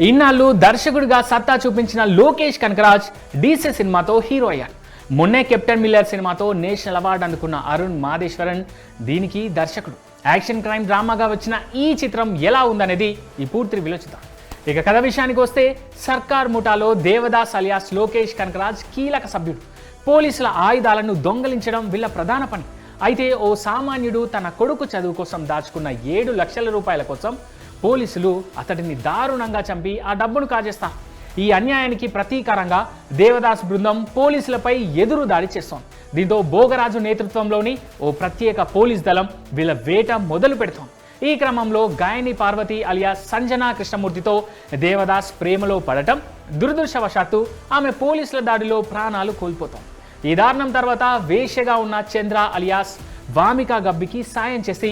ఇన్నాళ్ళు దర్శకుడిగా సత్తా చూపించిన లోకేష్ కనకరాజ్ డీసీ సినిమాతో హీరో అయ్యాడు. మొన్నే కెప్టెన్ మిల్లర్ సినిమాతో నేషనల్ అవార్డు అందుకున్న అరుణ్ మాదేశ్వరన్ దీనికి దర్శకుడు. యాక్షన్ క్రైమ్ డ్రామాగా వచ్చిన ఈ చిత్రం ఎలా ఉందనేది ఈ పూర్తి రివ్యూలో చూద్దాం. ఇక కథ విషయానికి వస్తే, సర్కార్ ముఠాలో దేవదాస్ అలియాస్ లోకేష్ కనకరాజ్ కీలక సభ్యుడు. పోలీసుల ఆయుధాలను దొంగలించడం వీళ్ళ ప్రధాన పని. అయితే ఓ సామాన్యుడు తన కొడుకు చదువు కోసం దాచుకున్న 7 లక్షల రూపాయల కోసం పోలీసులు అతడిని దారుణంగా చంపి ఆ డబ్బును కాజేస్తారు. ఈ అన్యాయానికి ప్రతీకారంగా దేవదాస్ బృందం పోలీసులపై ఎదురు దాడి చేస్తోంది. దీంతో భోగరాజు నేతృత్వంలోని ఓ ప్రత్యేక పోలీస్ దళం వీళ్ళ వేట మొదలు పెడుతోంది. ఈ క్రమంలో గాయని పార్వతి అలియాస్ సంజనా కృష్ణమూర్తితో దేవదాస్ ప్రేమలో పడటం, దురదృష్టవశాత్తు ఆమె పోలీసుల దాడిలో ప్రాణాలు కోల్పోతోంది. ఈ దారుణం తర్వాత వేశ్యగా ఉన్న చంద్ర అలియాస్ వామిక గబ్బికి సాయం చేసి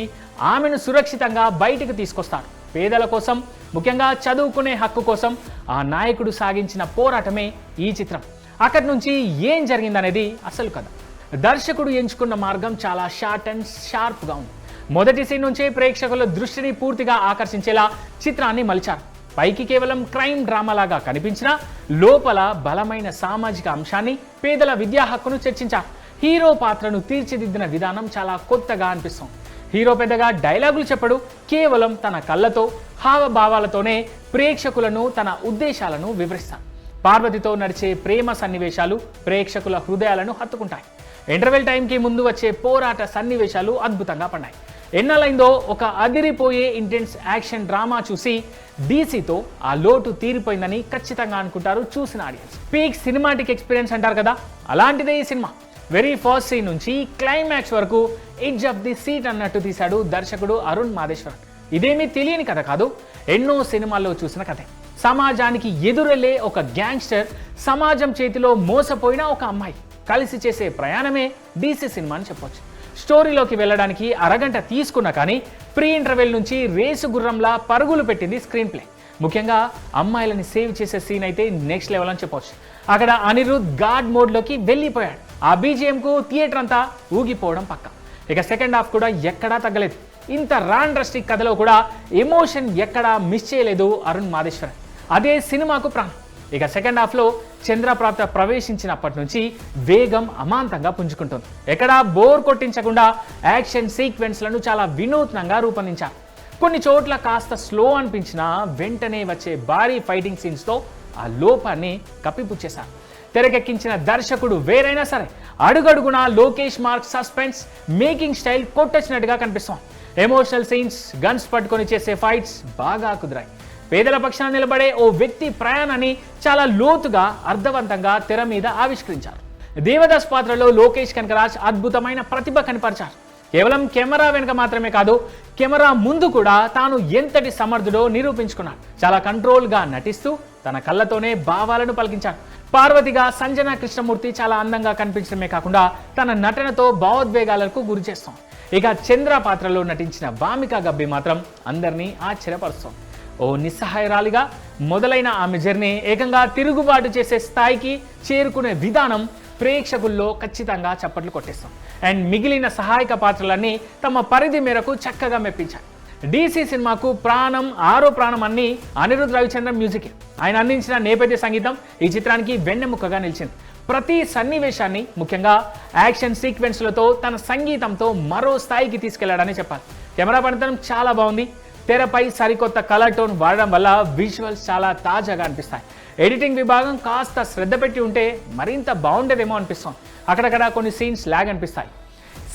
ఆమెను సురక్షితంగా బయటకు తీసుకొస్తాడు. పేదల కోసం, ముఖ్యంగా చదువుకునే హక్కు కోసం ఆ నాయకుడు సాగించిన పోరాటమే ఈ చిత్రం. అక్కడి నుంచి ఏం జరిగిందనేది అసలు కథ. దర్శకుడు ఎంచుకున్న మార్గం చాలా షార్ట్ అండ్ షార్ప్గా ఉంది. మొదటి సీన్ నుంచే ప్రేక్షకుల దృష్టిని పూర్తిగా ఆకర్షించేలా చిత్రాన్ని మలిచారు. పైకి కేవలం క్రైమ్ డ్రామాలాగా కనిపించినా లోపల బలమైన సామాజిక అంశాన్ని, పేదల విద్యా హక్కును చర్చించారు. హీరో పాత్రను తీర్చిదిద్దిన విధానం చాలా కొత్తగా అనిపిస్తుంది. హీరో పెద్దగా డైలాగులు చెప్పడు, కేవలం తన కళ్ళతో, హావభావాలతోనే ప్రేక్షకులను తన ఉద్దేశాలను వివరిస్తాడు. పార్వతితో నడిచే ప్రేమ సన్నివేశాలు ప్రేక్షకుల హృదయాలను హత్తుకుంటాయి. ఇంటర్వెల్ టైంకి ముందు వచ్చే పోరాట సన్నివేశాలు అద్భుతంగా పడ్డాయి. ఎన్నాళ్ళైందో ఒక అదిరిపోయే ఇంటెన్స్ యాక్షన్ డ్రామా చూసి డీసీతో ఆ లోటు తీరిపోయిందని ఖచ్చితంగా అనుకుంటారు చూసిన ఆడియన్స్. పీక్ సినిమాటిక్ ఎక్స్పీరియన్స్ అంటారు కదా, అలాంటిదే ఈ సినిమా. వెరీ ఫస్ట్ సీన్ నుంచి క్లైమాక్స్ వరకు ఎడ్జ్ ఆఫ్ ది సీట్ అన్నట్టు తీశాడు దర్శకుడు అరుణ్ మాదేశ్వరన్. ఇదేమీ తెలియని కథ కాదు, ఎన్నో సినిమాల్లో చూసిన కథే. సమాజానికి ఎదురెళ్లే ఒక గ్యాంగ్స్టర్, సమాజం చేతిలో మోసపోయిన ఒక అమ్మాయి కలిసి చేసే ప్రయాణమే డీసీ సినిమా అని చెప్పొచ్చు. స్టోరీలోకి వెళ్ళడానికి అరగంట తీసుకున్నా కానీ ప్రీ ఇంటర్వెల్ నుంచి రేసు గుర్రంలా పరుగులు పెట్టింది స్క్రీన్ ప్లే. ముఖ్యంగా అమ్మాయిలని సేవ్ చేసే సీన్ అయితే నెక్స్ట్ లెవెల్ అని చెప్పొచ్చు. అక్కడ అనిరుద్ గాడ్ మోడ్లోకి వెళ్ళిపోయాడు. ఆ బీజిఎంకు థియేటర్ అంతా ఊగిపోవడం పక్క. ఇక సెకండ్ హాఫ్ కూడా ఎక్కడా తగ్గలేదు. ఇంత రాండ్రస్టిక్ కథలో కూడా ఎమోషన్ ఎక్కడా మిస్ చేయలేదు అరుణ్ మాదేశ్వరన్. అదే సినిమాకు ప్రాణం. ఇక సెకండ్ హాఫ్లో చంద్రప్రాప్త ప్రవేశించినప్పటి నుంచి వేగం అమాంతంగా పుంజుకుంటుంది. ఎక్కడా బోర్ కొట్టించకుండా యాక్షన్ సీక్వెన్స్లను చాలా వినూత్నంగా రూపొందించారు. కొన్ని చోట్ల కాస్త స్లో అనిపించినా వెంటనే వచ్చే భారీ ఫైటింగ్ సీన్స్తో ఆ లోపాన్ని కప్పిపుచ్చేశారు. తెరకెక్కించిన దర్శకుడు వేరైనా సరే అడుగడుగునా Lokesh mark suspense, making style కొట్టొచ్చినట్టుగా కనిపిస్తాం. ఎమోషనల్ సీన్స్, గన్స్ పట్టుకొని చేసే ఫైట్స్ బాగా కుదిరాయి. పేదల పక్షాన నిలబడే ఓ వ్యక్తి ప్రయాణాన్ని చాలా లోతుగా, అర్థవంతంగా తెర మీద ఆవిష్కరించారు. దేవదాస్ పాత్రలో లోకేష్ కనకరాజ్ అద్భుతమైన ప్రతిభ కనపరిచారు. కేవలం కెమెరా వెనుక మాత్రమే కాదు, కెమెరా ముందు కూడా తాను ఎంతటి సమర్థుడో నిరూపించుకున్నాడు. చాలా కంట్రోల్గా నటిస్తూ తన కళ్ళతోనే భావాలను పలికించాడు. పార్వతిగా సంజనా కృష్ణమూర్తి చాలా అందంగా కనిపించడమే కాకుండా తన నటనతో భావోద్వేగాలకు గురి చేస్తాం. ఇక చంద్ర పాత్రలో నటించిన వామిక గబ్బి మాత్రం అందరినీ ఆశ్చర్యపరుస్తోంది. ఓ నిస్సహాయరాలిగా మొదలైన ఆమె జర్నీ ఏకంగా తిరుగుబాటు చేసే స్థాయికి చేరుకునే విధానం ప్రేక్షకుల్లో ఖచ్చితంగా చప్పట్లు కొట్టేస్తాం. అండ్ మిగిలిన సహాయక పాత్రలన్నీ తమ పరిధి మేరకు చక్కగా మెప్పించాయి. డీసీ సినిమాకు ప్రాణం, ఆరో ప్రాణం అన్ని అనిరుద్ రవిచంద్రన్ మ్యూజిక్. ఆయన అందించిన నేపథ్య సంగీతం ఈ చిత్రానికి వెన్నెముకగా నిలిచింది. ప్రతి సన్నివేశాన్ని, ముఖ్యంగా యాక్షన్ సీక్వెన్స్లతో తన సంగీతంతో మరో స్థాయికి తీసుకెళ్లాడని చెప్పాలి. కెమెరా పనితనం చాలా బాగుంది. తెరపై సరికొత్త కలర్ టోన్ వాడడం వల్ల విజువల్స్ చాలా తాజాగా అనిపిస్తాయి. ఎడిటింగ్ విభాగం కాస్త శ్రద్ధ పెట్టి ఉంటే మరింత బాగుండేదేమో అనిపిస్తుంది. అక్కడక్కడ కొన్ని సీన్స్ లాగ్ అనిపిస్తాయి.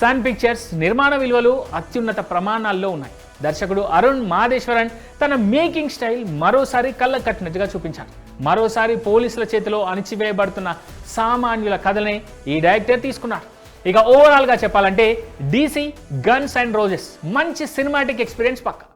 సన్ పిక్చర్స్ నిర్మాణ విలువలు అత్యున్నత ప్రమాణాల్లో ఉన్నాయి. దర్శకుడు అరుణ్ మాదేశ్వరన్ తన మేకింగ్ స్టైల్ మరోసారి కళ్ళకు కట్టినట్టుగా చూపించారు. మరోసారి పోలీసుల చేతిలో అణిచివేయబడుతున్న సామాన్యుల కథనే ఈ డైరెక్టర్ తీసుకున్నారు. ఇక ఓవరాల్గా చెప్పాలంటే డీసీ గన్స్ అండ్ రోజెస్ మంచి సినిమాటిక్ ఎక్స్పీరియన్స్ పక్క.